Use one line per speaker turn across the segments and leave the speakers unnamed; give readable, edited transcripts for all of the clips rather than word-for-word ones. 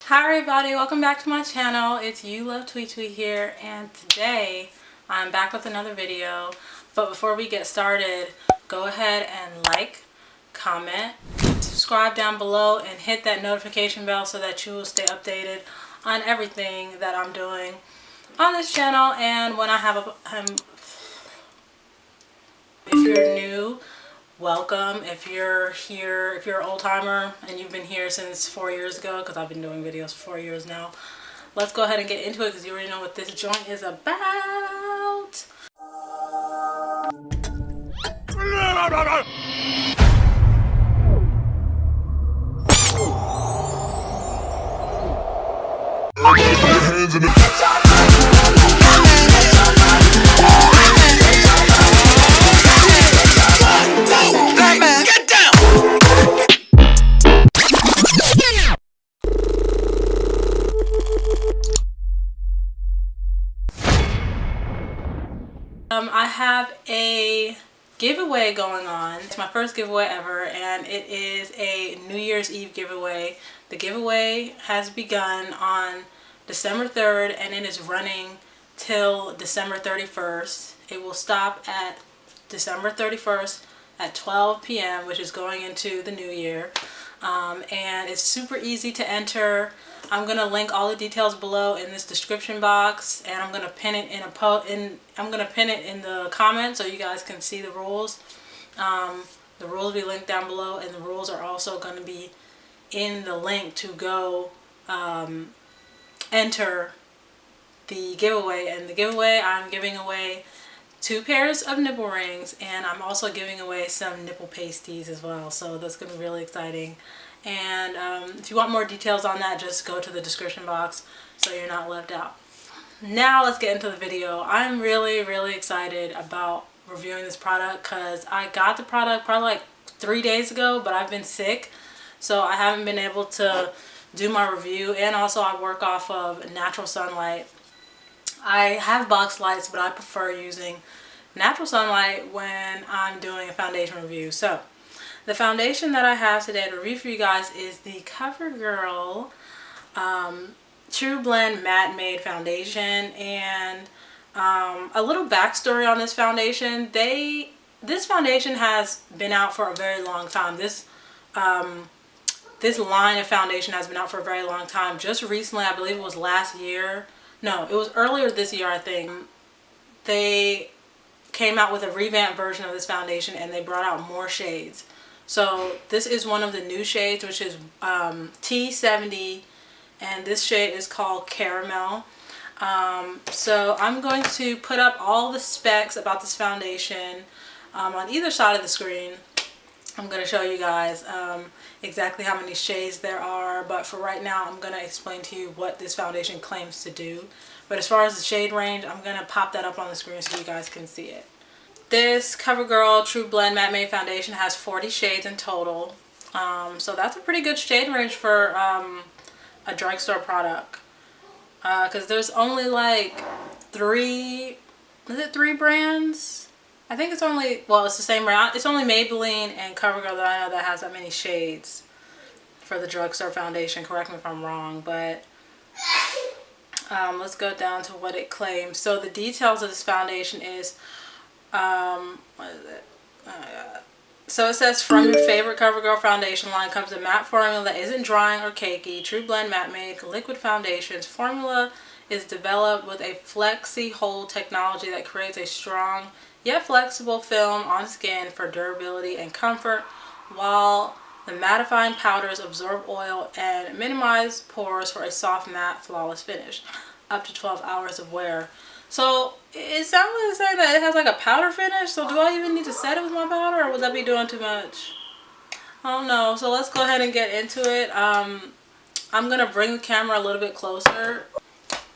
Hi everybody, welcome back to my channel. It's You Love Tweet Tweet here, and today I'm back with another video. But before we get started, go ahead and like, comment, subscribe down below, and hit that notification bell so that you will stay updated on everything that I'm doing on this channel. And when I have if you're new, welcome. If you're here, if you're an old timer and you've been here since 4 years ago, because I've been doing videos for 4 years now, let's go ahead and get into it because you already know what this joint is about. I have a giveaway going on. It's my first giveaway ever, and it is a New Year's Eve giveaway. The giveaway has begun on December 3rd and it is running till December 31st. It will stop at December 31st at 12 p.m. which is going into the new year. And it's super easy to enter. I'm gonna link all the details below in this description box, and I'm gonna pin it in the comments so you guys can see the rules. The rules will be linked down below, and the rules are also going to be in the link to go enter the giveaway. And the giveaway, I'm giving away 2 pairs of nipple rings, and I'm also giving away some nipple pasties as well, so that's going to be really exciting. And if you want more details on that, just go to the description box so you're not left out. Now let's get into the video. I'm really excited about reviewing this product because I got the product probably like 3 days ago, but I've been sick, so I haven't been able to do my review. And also I work off of natural sunlight. I have box lights, but I prefer using natural sunlight when I'm doing a foundation review. So the foundation that I have today to review for you guys is the CoverGirl True Blend Matte Made Foundation. And a little backstory on this foundation. This foundation has been out for a very long time. This line of foundation has been out for a very long time. Just recently, I believe it was last year. No, it was earlier this year, I think. They came out with a revamped version of this foundation, and they brought out more shades. So this is one of the new shades, which is T70, and this shade is called Caramel. So I'm going to put up all the specs about this foundation on either side of the screen. I'm going to show you guys exactly how many shades there are, but for right now I'm going to explain to you what this foundation claims to do. But as far as the shade range, I'm going to pop that up on the screen so you guys can see it. This CoverGirl True Blend Matte Made Foundation has 40 shades in total. So that's a pretty good shade range for a drugstore product. Because there's only like 3 brands? I think it's only, well, it's the same brand. It's only Maybelline and CoverGirl that I know that has that many shades for the drugstore foundation. Correct me if I'm wrong, but let's go down to what it claims. So the details of this foundation is, what is it? So it says, from your favorite CoverGirl foundation line comes a matte formula that isn't drying or cakey. True Blend Matte Made Liquid Foundations formula is developed with a Flexi Hold technology that creates a strong yet flexible film on skin for durability and comfort, while the mattifying powders absorb oil and minimize pores for a soft, matte, flawless finish. Up to 12 hours of wear. So it sounds like it's saying that it has like a powder finish. So do I even need to set it with my powder, or would that be doing too much? I don't know. So let's go ahead and get into it. I'm gonna bring the camera a little bit closer.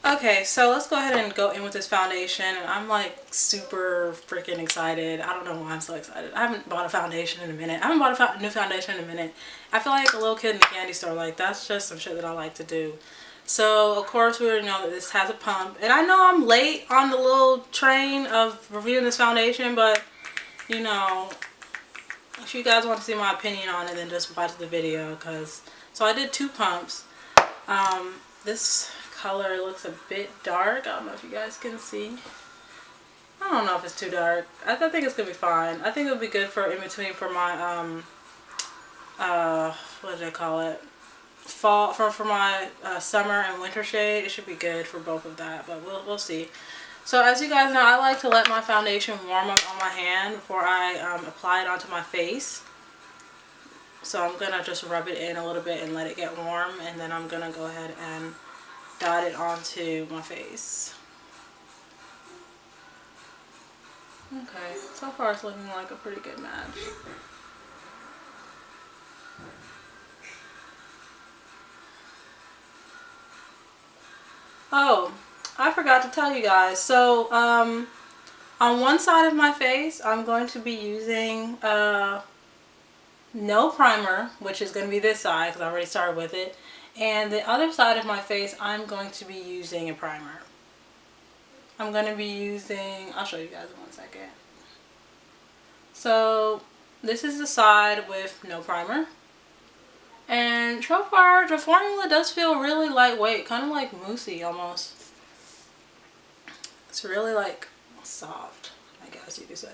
Okay, so let's go ahead and go in with this foundation, and I'm like super freaking excited. I don't know why I'm so excited. I haven't bought a foundation in a minute. I haven't bought a new foundation in a minute. I feel like a little kid in the candy store. Like, that's just some shit that I like to do. So of course we already know that this has a pump, and I know I'm late on the little train of reviewing this foundation, but you know, If you guys want to see my opinion on it, then just watch the video. So I did 2 pumps. This color looks a bit dark. I don't know if you guys can see. I don't know if it's too dark. I think it's gonna be fine. I think it'll be good for in between for my what do they call it? Fall for my summer and winter shade. It should be good for both of that, but we'll see. So as you guys know, I like to let my foundation warm up on my hand before I apply it onto my face. So I'm gonna just rub it in a little bit and let it get warm, and then I'm gonna go ahead and dot it onto my face. Okay, so far it's looking like a pretty good match. Oh, I forgot to tell you guys. So, on one side of my face, I'm going to be using no primer, which is going to be this side because I already started with it. And the other side of my face, I'm going to be using a primer. I'm going to be using, I'll show you guys in one second. So, this is the side with no primer. And so far, the formula does feel really lightweight, kind of like moussey almost. It's really like soft, I guess you could say.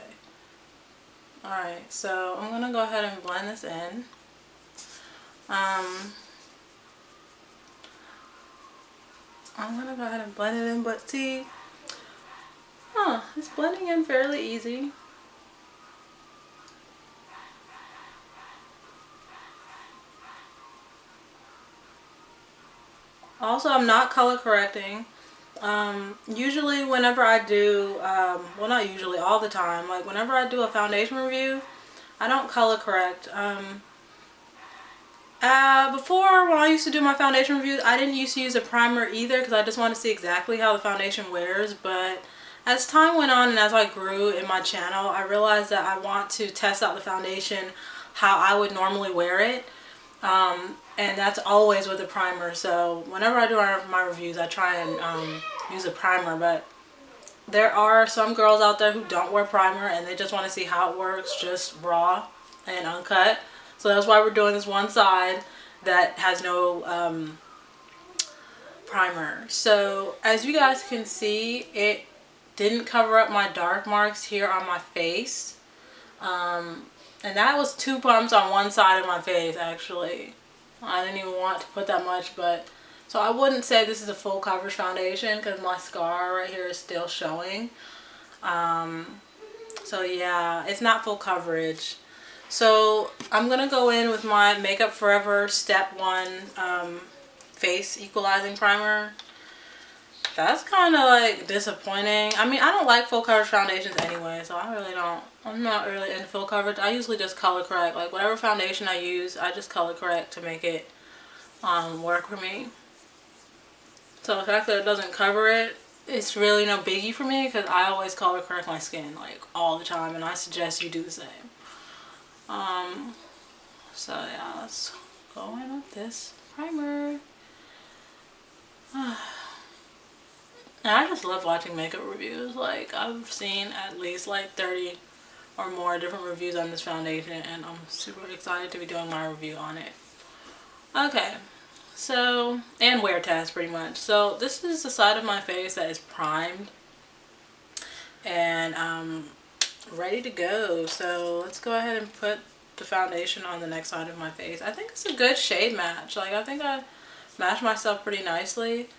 Alright, so I'm going to go ahead and blend this in. I'm going to go ahead and blend it in, but see, it's blending in fairly easy. Also, I'm not color correcting. Usually whenever I do, well not usually, all the time, like whenever I do a foundation review, I don't color correct. Before, when I used to do my foundation reviews, I didn't used to use a primer either because I just wanted to see exactly how the foundation wears. But as time went on and as I grew in my channel, I realized that I want to test out the foundation how I would normally wear it. And that's always with a primer. So whenever I do my reviews, I try and use a primer. But there are some girls out there who don't wear primer and they just want to see how it works just raw and uncut. So that's why we're doing this one side that has no primer. So as you guys can see, it didn't cover up my dark marks here on my face. And that was 2 pumps on one side of my face actually. I didn't even want to put that much, but so I wouldn't say this is a full coverage foundation because my scar right here is still showing. So yeah, it's not full coverage. So I'm gonna go in with my Makeup Forever Step 1 face equalizing primer. That's kind of like disappointing. I mean, I don't like full coverage foundations anyway, so I'm not really into full coverage. I usually just color correct. Like whatever foundation I use, I just color correct to make it work for me. So the fact that it doesn't cover it, it's really no biggie for me because I always color correct my skin like all the time, and I suggest you do the same. So yeah, let's go in with this primer. And I just love watching makeup reviews. Like, I've seen at least like 30 or more different reviews on this foundation, and I'm super excited to be doing my review on it. Okay, so, and wear test pretty much. So this is the side of my face that is primed and ready to go. So let's go ahead and put the foundation on the next side of my face. I think it's a good shade match. Like, I think I matched myself pretty nicely.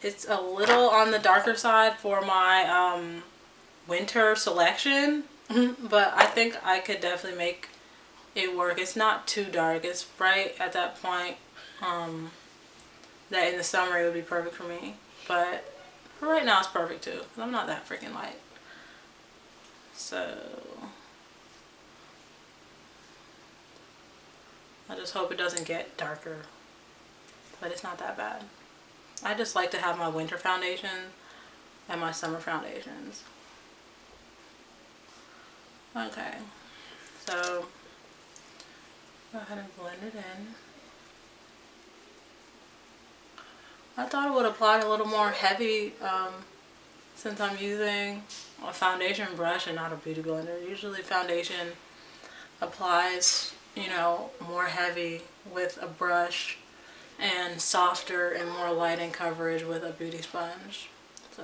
It's a little on the darker side for my winter selection, but I think I could definitely make it work. It's not too dark. It's right at that point that in the summer it would be perfect for me. But for right now it's perfect too. I'm not that freaking light. So I just hope it doesn't get darker, but it's not that bad. I just like to have my winter foundation and my summer foundations. Okay, so go ahead and blend it in. I thought it would apply a little more heavy since I'm using a foundation brush and not a beauty blender. Usually foundation applies, you know, more heavy with a brush and softer and more light in coverage with a beauty sponge. So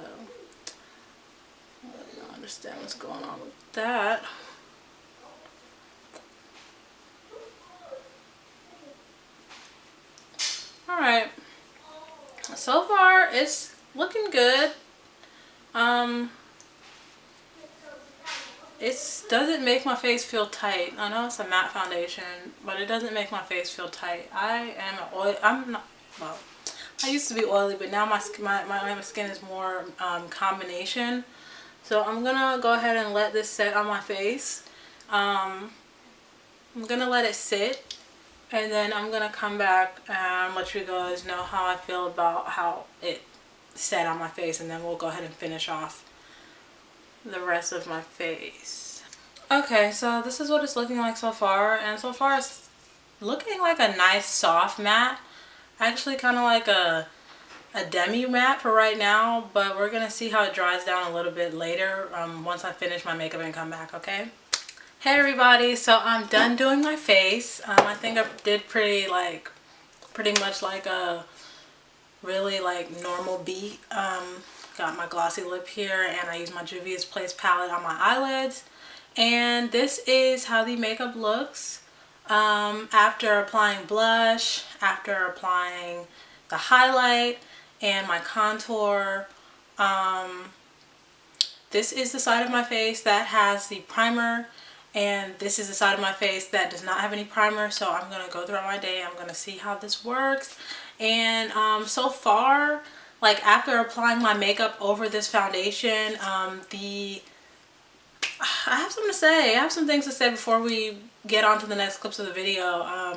I don't understand what's going on with that. Alright, so far it's looking good. It doesn't make my face feel tight. I know it's a matte foundation, but it doesn't make my face feel tight. I'm not, well, I used to be oily, but now my skin is more combination. So I'm gonna go ahead and let this set on my face. I'm gonna let it sit, and then I'm gonna come back and let you guys know how I feel about how it set on my face, and then we'll go ahead and finish off the rest of my face. Okay, so this is what it's looking like so far, and so far it's looking like a nice soft matte. Actually kind of like a demi matte for right now, but we're gonna see how it dries down a little bit later once I finish my makeup and come back. Okay. Hey everybody, so I'm done doing my face. I think I did pretty much like a really like normal beat. Got my glossy lip here, and I use my Juvia's Place palette on my eyelids, and this is how the makeup looks after applying blush, after applying the highlight and my contour. This is the side of my face that has the primer, and this is the side of my face that does not have any primer. So I'm going to go throughout my day, I'm going to see how this works. And so far, like after applying my makeup over this foundation, I have something to say. I have some things to say before we get on to the next clips of the video.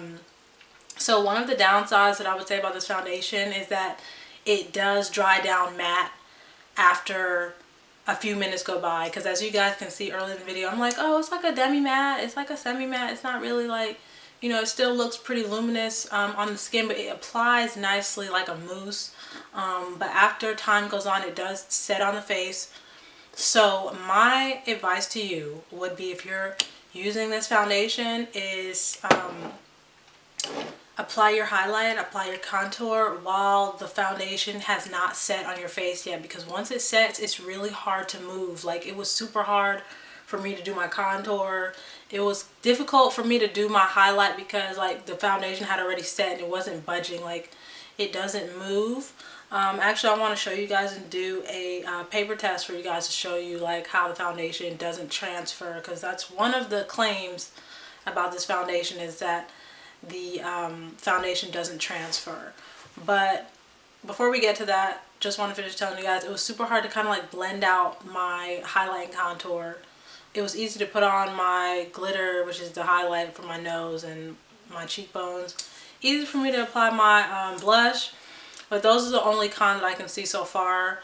So one of the downsides that I would say about this foundation is that it does dry down matte after a few minutes go by, because as you guys can see earlier in the video, I'm like, oh, it's like a demi matte, it's like a semi matte, it's not really like, you know, it still looks pretty luminous on the skin, but it applies nicely like a mousse. But after time goes on, it does set on the face. So my advice to you would be, if you're using this foundation, is apply your highlight, apply your contour while the foundation has not set on your face yet, because once it sets, it's really hard to move. Like, it was super hard for me to do my contour. It was difficult for me to do my highlight because like the foundation had already set and it wasn't budging. Like, it doesn't move. Actually, I want to show you guys and do a paper test for you guys to show you like how the foundation doesn't transfer, because that's one of the claims about this foundation, is that the foundation doesn't transfer. But before we get to that, just want to finish telling you guys, it was super hard to kind of like blend out my highlight and contour. It was easy to put on my glitter, which is the highlight for my nose and my cheekbones. Easy for me to apply my blush. But those are the only cons that I can see so far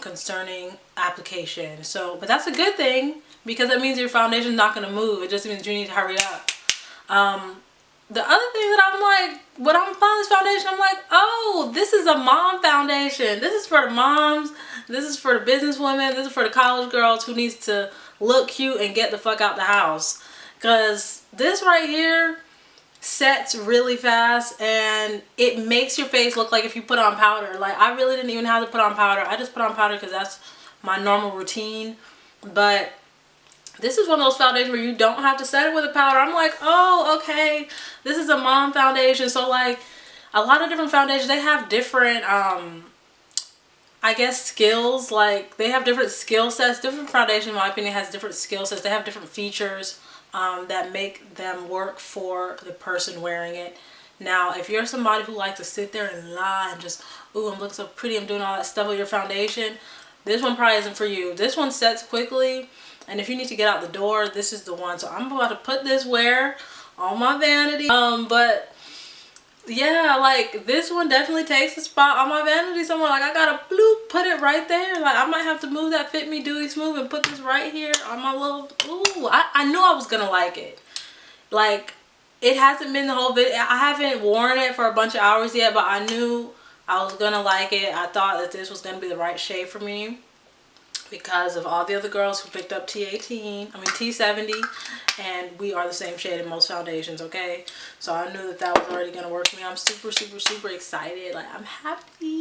concerning application. So, but that's a good thing, because that means your foundation is not going to move. It just means you need to hurry up. The other thing that I'm like, when I'm applying this foundation, I'm like, oh, this is a mom foundation. This is for the moms. This is for the businesswomen. This is for the college girls who needs to look cute and get the fuck out the house. Because this right here sets really fast, and it makes your face look like if you put on powder. Like, I really didn't even have to put on powder. I just put on powder because that's my normal routine. But this is one of those foundations where you don't have to set it with a powder. I'm like, oh, okay, this is a mom foundation. So like a lot of different foundations, they have different I guess skills. Like, they have different skill sets. Different foundation, in my opinion, has different skill sets. They have different features that make them work for the person wearing it. Now, if you're somebody who likes to sit there and lie and just, ooh, I'm looking so pretty, I'm doing all that stuff with your foundation, this one probably isn't for you. This one sets quickly, and if you need to get out the door, this is the one. So I'm about to put this where? On my vanity. But yeah, like, this one definitely takes a spot on my vanity somewhere. Like, I gotta bloop, put it right there. Like, I might have to move that Fit Me Duty Smooth and put this right here on my little, ooh, I knew I was gonna like it. Like, it hasn't been the whole video. I haven't worn it for a bunch of hours yet, but I knew I was gonna like it. I thought that this was gonna be the right shade for me. because of all the other girls who picked up T70, and we are the same shade in most foundations, okay? So I knew that that was already gonna work for me. I'm super, super, super excited. Like, I'm happy.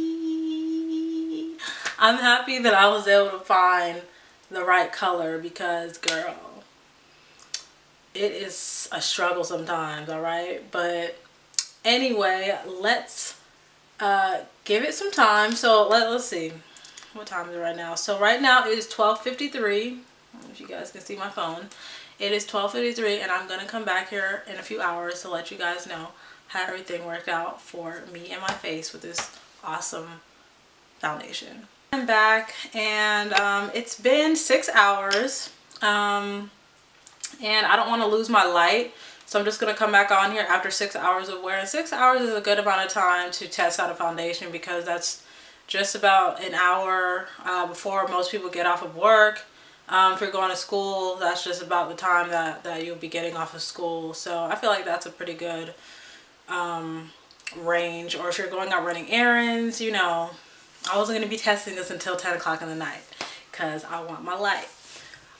I'm happy that I was able to find the right color because, girl, it is a struggle sometimes, all right? But anyway, let's give it some time. So let's see. What time is it right now? So right now it is 12:53. If you guys can see my phone. It is 12:53, and I'm going to come back here in a few hours to let you guys know how everything worked out for me and my face with this awesome foundation. I'm back, and it's been 6 hours, and I don't want to lose my light. So I'm just going to come back on here after 6 hours of wear. And 6 hours is a good amount of time to test out a foundation because that's just about an hour before most people get off of work. If you're going to school, that's just about the time that you'll be getting off of school. So I feel like that's a pretty good range. Or if you're going out running errands, you know, I wasn't going to be testing this until 10 o'clock in the night because I want my light.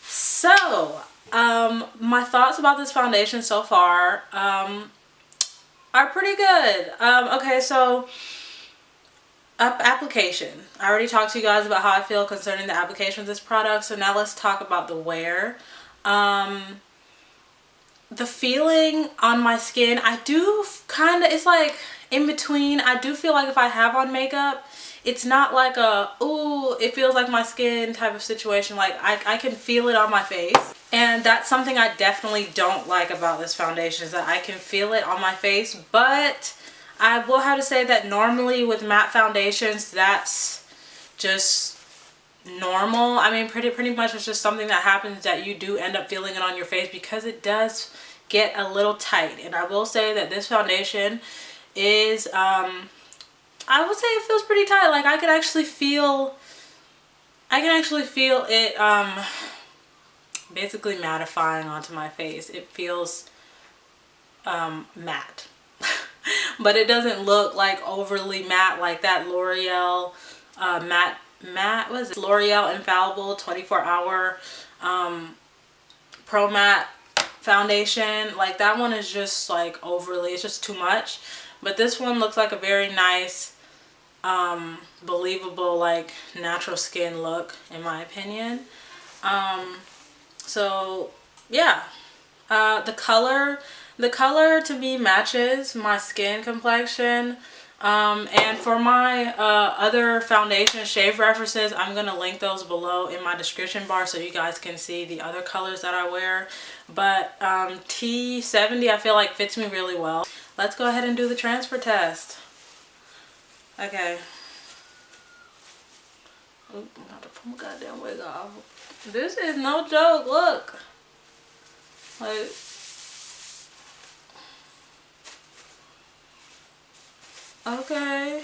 So my thoughts about this foundation so far are pretty good. Okay, so application. I already talked to you guys about how I feel concerning the application of this product, so now let's talk about the wear. The feeling on my skin, I do kind of, it's like in between. I do feel like if I have on makeup, it's not like a, ooh, it feels like my skin type of situation. Like I can feel it on my face. And that's something I definitely don't like about this foundation, is that I can feel it on my face. But I will have to say that normally with matte foundations, that's just normal. I mean, pretty much it's just something that happens, that you do end up feeling it on your face because it does get a little tight. And I will say that this foundation is, I would say it feels pretty tight. Like I can actually feel it basically mattifying onto my face. It feels matte. But it doesn't look like overly matte like that L'Oreal matte was it? L'Oreal Infallible 24-hour Pro Matte foundation. Like that one is just like overly, it's just too much. But this one looks like a very nice believable, like natural skin look in my opinion. So yeah, the color to me matches my skin complexion. And for my other foundation shade references, I'm going to link those below in my description bar so you guys can see the other colors that I wear. But T70 I feel like fits me really well. Let's go ahead and do the transfer test. Okay. Oop, I'm about to put my goddamn wig off. This is no joke, look. Like, okay.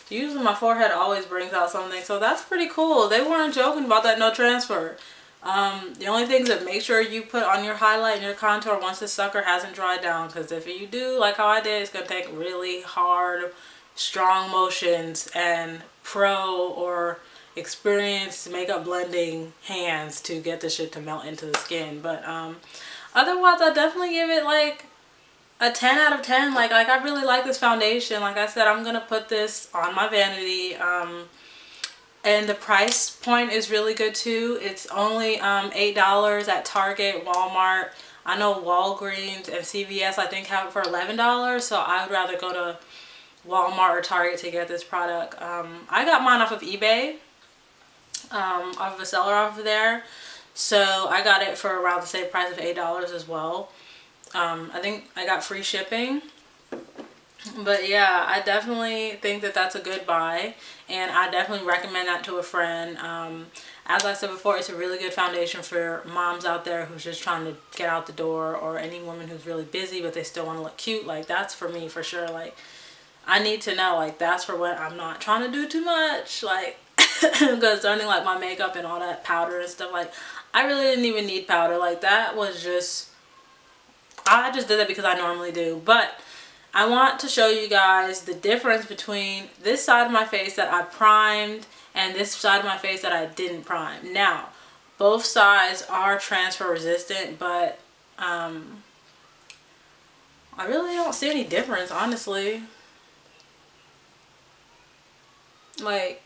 Usually my forehead always brings out something, so that's pretty cool. They weren't joking about that no transfer. The only things that make sure you put on your highlight and your contour once the sucker hasn't dried down, because if you do like how I did, it's going to take really hard, strong motions and pro or experienced makeup blending hands to get this shit to melt into the skin. But otherwise I definitely give it like a 10 out of 10. Like I really like this foundation. Like I said, I'm gonna put this on my vanity, and the price point is really good too. It's only $8 at Target, Walmart. I know Walgreens and CVS I think have it for $11, so I would rather go to Walmart or Target to get this product. I got mine off of eBay, off of a seller over there, so I got it for around the same price of $8 as well. I think I got free shipping. But yeah, I definitely think that that's a good buy, and I definitely recommend that to a friend. As I said before, it's a really good foundation for moms out there who's just trying to get out the door, or any woman who's really busy but they still want to look cute. Like that's for me for sure. Like I need to know, like that's for when I'm not trying to do too much, like concerning like my makeup and all that powder and stuff. Like I really didn't even need powder. Like that was just, I just did that because I normally do. But I want to show you guys the difference between this side of my face that I primed and this side of my face that I didn't prime. Now, both sides are transfer resistant, but I really don't see any difference, honestly. Like,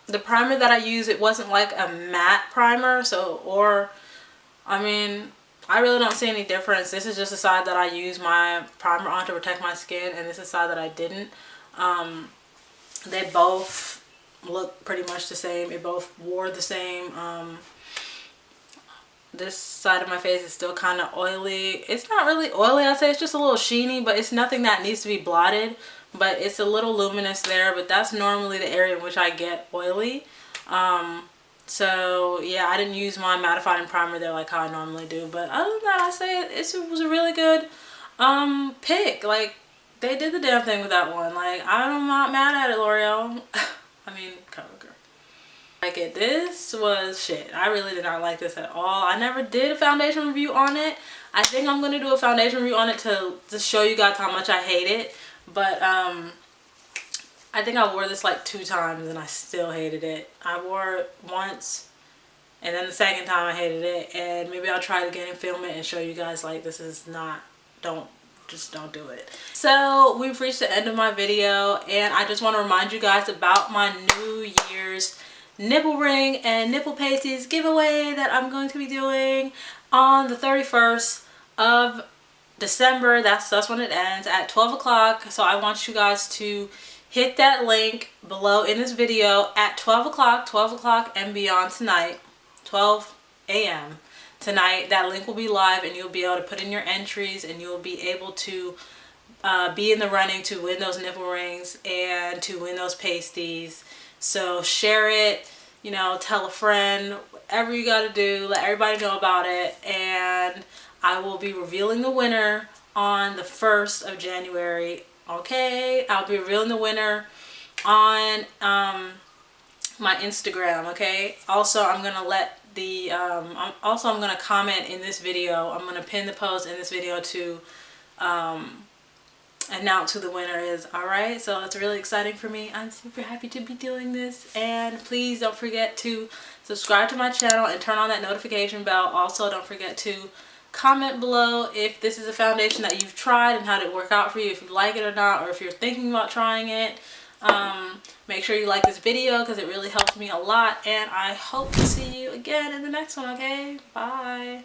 the primer that I use, it wasn't like a matte primer, I mean, I really don't see any difference. This is just the side that I use my primer on to protect my skin, and this is the side that I didn't. They both look pretty much the same. It both wore the same. This side of my face is still kind of oily. It's not really oily, I'd say. It's just a little sheeny, but it's nothing that needs to be blotted. But it's a little luminous there, but that's normally the area in which I get oily. So yeah, I didn't use my mattifying primer there like how I normally do. But other than that, I say it was a really good pick. Like, they did the damn thing with that one. Like, I'm not mad at it, L'Oreal. I mean, CoverGirl. Like it. This was shit. I really did not like this at all. I never did a foundation review on it. I think I'm going to do a foundation review on it to show you guys how much I hate it. But I think I wore this like 2 times and I still hated it. I wore it once and then the second time I hated it, and maybe I'll try it again and film it and show you guys like this is not, just don't do it. So we've reached the end of my video, and I just want to remind you guys about my New Year's nipple ring and nipple pasties giveaway that I'm going to be doing on the 31st of December. That's when it ends at 12 o'clock. So I want you guys to hit that link below in this video at 12 o'clock and beyond tonight, 12 a.m. tonight. That link will be live and you'll be able to put in your entries, and you'll be able to be in the running to win those nipple rings and to win those pasties. So share it, you know, tell a friend, whatever you got to do, let everybody know about it. And I will be revealing the winner on the 1st of January. Okay, I'll be revealing the winner on my Instagram. Okay, also I'm gonna let the I'm gonna comment in this video. I'm gonna pin the post in this video to announce who the winner is. All right, so it's really exciting for me. I'm super happy to be doing this, and please don't forget to subscribe to my channel and turn on that notification bell. Also, don't forget to comment below if this is a foundation that you've tried and how did it work out for you, if you like it or not, or if you're thinking about trying it. Make sure you like this video because it really helps me a lot, and I hope to see you again in the next one. Okay, bye.